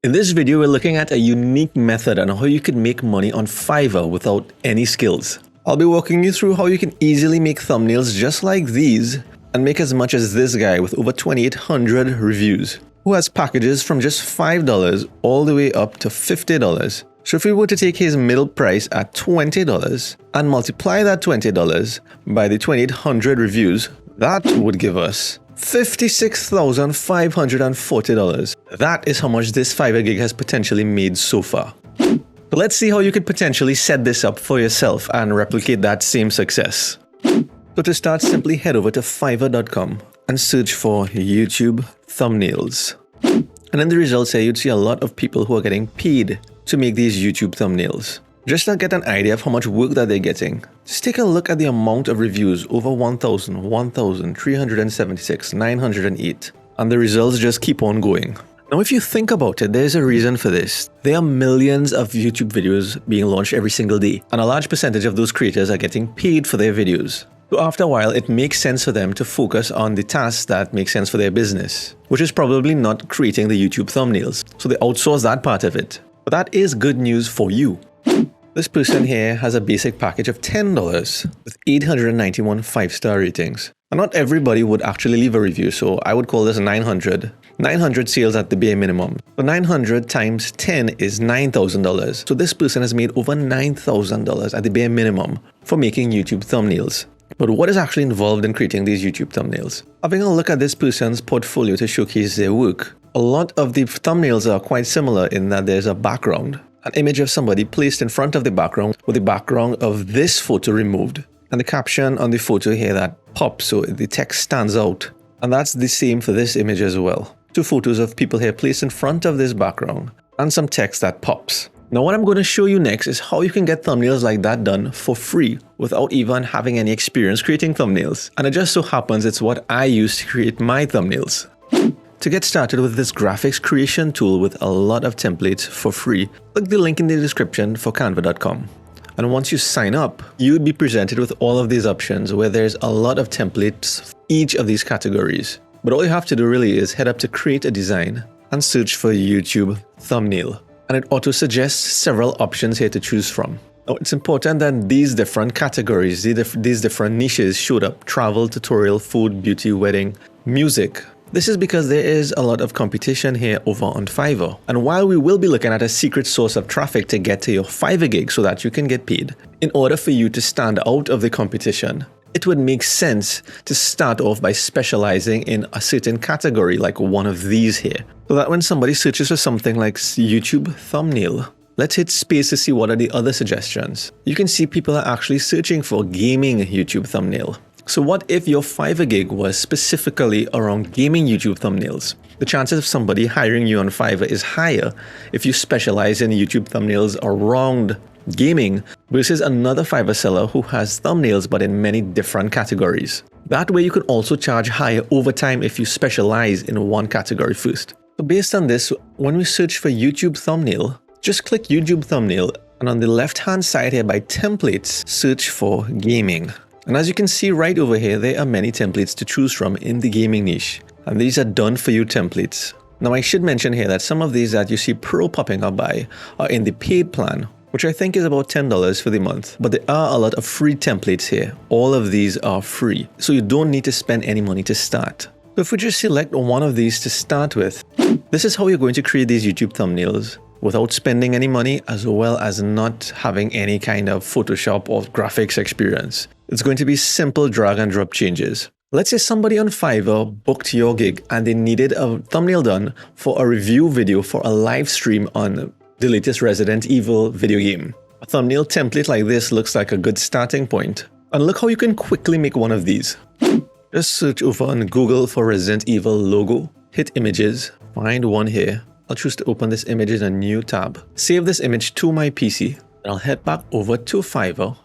In this video, we're looking at a unique method on how you can make money on Fiverr without any skills. I'll be walking you through how you can easily make thumbnails just like these and make as much as this guy with over 2,800 reviews, who has packages from just $5 all the way up to $50. So if we were to take his middle price at $20 and multiply that $20 by the 2,800 reviews, that would give us $56,540. That is how much this Fiverr gig has potentially made so far. But let's see how you could potentially set this up for yourself and replicate that same success. So to start, simply head over to fiverr.com and search for YouTube thumbnails. And in the results here, you'd see a lot of people who are getting paid to make these YouTube thumbnails. Just to get an idea of how much work that they're getting, just take a look at the amount of reviews: over 1,000, 1,376, 908. And the results just keep on going. Now, if you think about it, there's a reason for this. There are millions of YouTube videos being launched every single day, and a large percentage of those creators are getting paid for their videos. So after a while, it makes sense for them to focus on the tasks that make sense for their business, which is probably not creating the YouTube thumbnails. So they outsource that part of it. But that is good news for you. This person here has a basic package of $10 with 891 5-star ratings. And not everybody would actually leave a review, so I would call this 900. 900 sales at the bare minimum. So 900 times 10 is $9,000. So this person has made over $9,000 at the bare minimum for making YouTube thumbnails. But what is actually involved in creating these YouTube thumbnails? Having a look at this person's portfolio to showcase their work, a lot of the thumbnails are quite similar in that there's a background, an image of somebody placed in front of the background with the background of this photo removed, and the caption on the photo here that pops so the text stands out. And that's the same for this image as well. Two photos of people here placed in front of this background and some text that pops. Now what I'm going to show you next is how you can get thumbnails like that done for free without even having any experience creating thumbnails. And it just so happens it's what I use to create my thumbnails. To get started with this graphics creation tool with a lot of templates for free, click the link in the description for canva.com. And once you sign up, you would be presented with all of these options where there's a lot of templates for each of these categories. But all you have to do really is head up to create a design and search for YouTube thumbnail. And it auto suggests several options here to choose from. Now it's important that these different categories, these different niches showed up: travel, tutorial, food, beauty, wedding, music. This is because there is a lot of competition here over on Fiverr. And while we will be looking at a secret source of traffic to get to your Fiverr gig so that you can get paid, in order for you to stand out of the competition, it would make sense to start off by specializing in a certain category like one of these here. So that when somebody searches for something like YouTube thumbnail, let's hit space to see what are the other suggestions. You can see people are actually searching for gaming YouTube thumbnail. So what if your Fiverr gig was specifically around gaming YouTube thumbnails? The chances of somebody hiring you on Fiverr is higher if you specialize in YouTube thumbnails around gaming versus another Fiverr seller who has thumbnails but in many different categories. That way you can also charge higher over time if you specialize in one category first. So based on this, when we search for YouTube thumbnail, just click YouTube thumbnail, and on the left hand side here by templates, search for gaming. And as you can see right over here, there are many templates to choose from in the gaming niche. And these are done for you templates. Now I should mention here that some of these that you see Pro popping up by are in the paid plan, which I think is about $10 for the month. But there are a lot of free templates here. All of these are free, so you don't need to spend any money to start. So if we just select one of these to start with, this is how you're going to create these YouTube thumbnails without spending any money, as well as not having any kind of Photoshop or graphics experience. It's going to be simple drag and drop changes. Let's say somebody on Fiverr booked your gig and they needed a thumbnail done for a review video for a live stream on the latest Resident Evil video game. A thumbnail template like this looks like a good starting point. And look how you can quickly make one of these. Just search over on Google for Resident Evil logo, hit images, find one here. I'll choose to open this image in a new tab. Save this image to my PC. Then I'll head back over to Fiverr,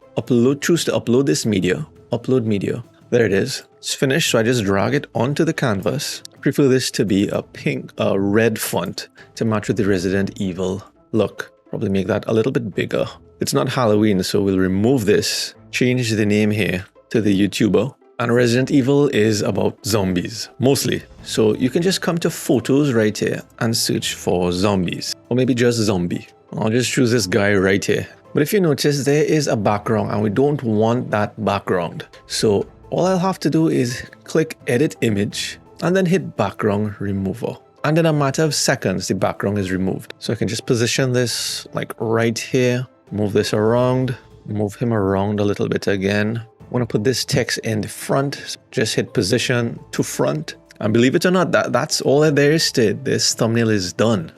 choose to upload this media, upload media. There it is. It's finished, so I just drag it onto the canvas. I prefer this to be a red font to match with the Resident Evil look. Probably make that a little bit bigger. It's not Halloween, so we'll remove this. Change the name here to the YouTuber. And Resident Evil is about zombies, mostly. So you can just come to photos right here and search for zombies. Or maybe just zombie. I'll just choose this guy right here. But if you notice, there is a background and we don't want that background. So all I'll have to do is click Edit Image and then hit Background Remover. And in a matter of seconds, the background is removed. So I can just position this like right here, move this around, move him around a little bit again. I want to put this text in the front, just hit position to front. And believe it or not, that's all that there is to it. This thumbnail is done.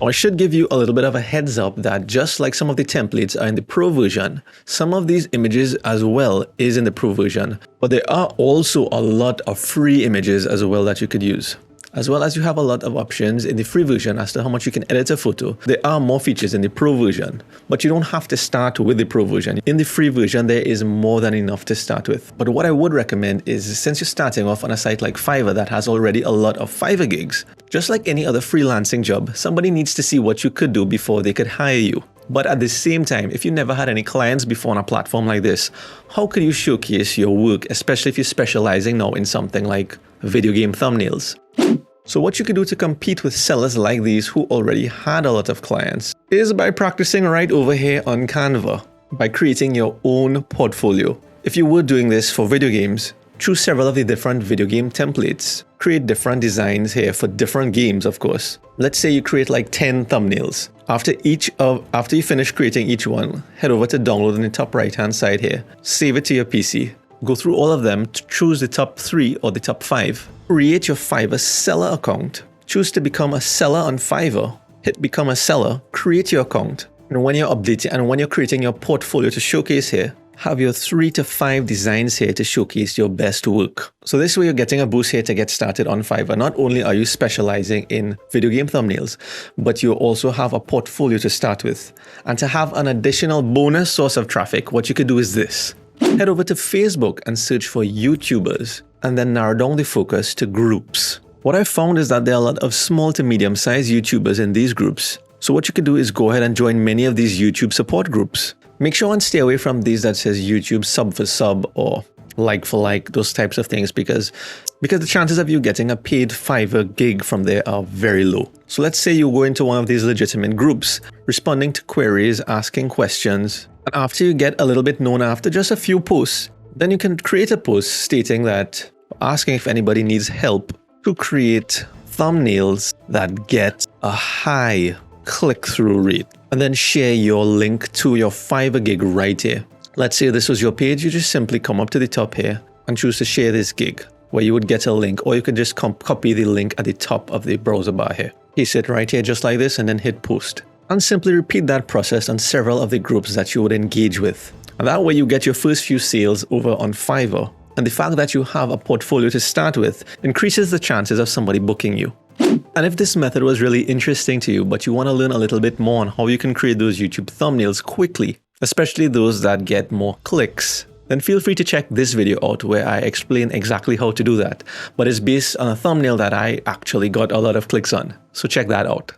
I should give you a little bit of a heads up that just like some of the templates are in the Pro version, some of these images as well is in the Pro version. But there are also a lot of free images as well that you could use. As well as you have a lot of options in the free version as to how much you can edit a photo. There are more features in the Pro version, but you don't have to start with the Pro version. In the free version, there is more than enough to start with. But what I would recommend is, since you're starting off on a site like Fiverr that has already a lot of Fiverr gigs, just like any other freelancing job, somebody needs to see what you could do before they could hire you. But at the same time, if you never had any clients before on a platform like this, how could you showcase your work, especially if you're specializing now in something like video game thumbnails? So what you could do to compete with sellers like these who already had a lot of clients is by practicing right over here on Canva, by creating your own portfolio. If you were doing this for video games, choose several of the different video game templates. Create different designs here for different games, of course. Let's say you create like 10 thumbnails. After you finish creating each one, head over to download in the top right hand side here. Save it to your PC. Go through all of them to choose the top 3 or the top 5. Create your Fiverr seller account. Choose to become a seller on Fiverr. Hit become a seller. Create your account. And when you're updating and when you're creating your portfolio to showcase here, have your 3 to 5 designs here to showcase your best work. So this way you're getting a boost here to get started on Fiverr. Not only are you specializing in video game thumbnails, but you also have a portfolio to start with. And to have an additional bonus source of traffic, what you could do is this. Head over to Facebook and search for YouTubers, and then narrow down the focus to groups. What I found is that there are a lot of small to medium-sized YouTubers in these groups. So what you could do is go ahead and join many of these YouTube support groups. Make sure and stay away from these that says YouTube sub for sub or like for like, those types of things, because the chances of you getting a paid Fiverr gig from there are very low. So let's say you go into one of these legitimate groups, responding to queries, asking questions, and after you get a little bit known after just a few posts, then you can create a post stating that, asking if anybody needs help to create thumbnails that get a high click-through rate, and then share your link to your Fiverr gig right here. Let's say this was your page, you just simply come up to the top here and choose to share this gig, where you would get a link, or you could just copy the link at the top of the browser bar here. Paste it right here just like this and then hit post. And simply repeat that process on several of the groups that you would engage with. And that way you get your first few sales over on Fiverr. And the fact that you have a portfolio to start with increases the chances of somebody booking you. And if this method was really interesting to you, but you want to learn a little bit more on how you can create those YouTube thumbnails quickly, especially those that get more clicks, then feel free to check this video out where I explain exactly how to do that. But it's based on a thumbnail that I actually got a lot of clicks on. So check that out.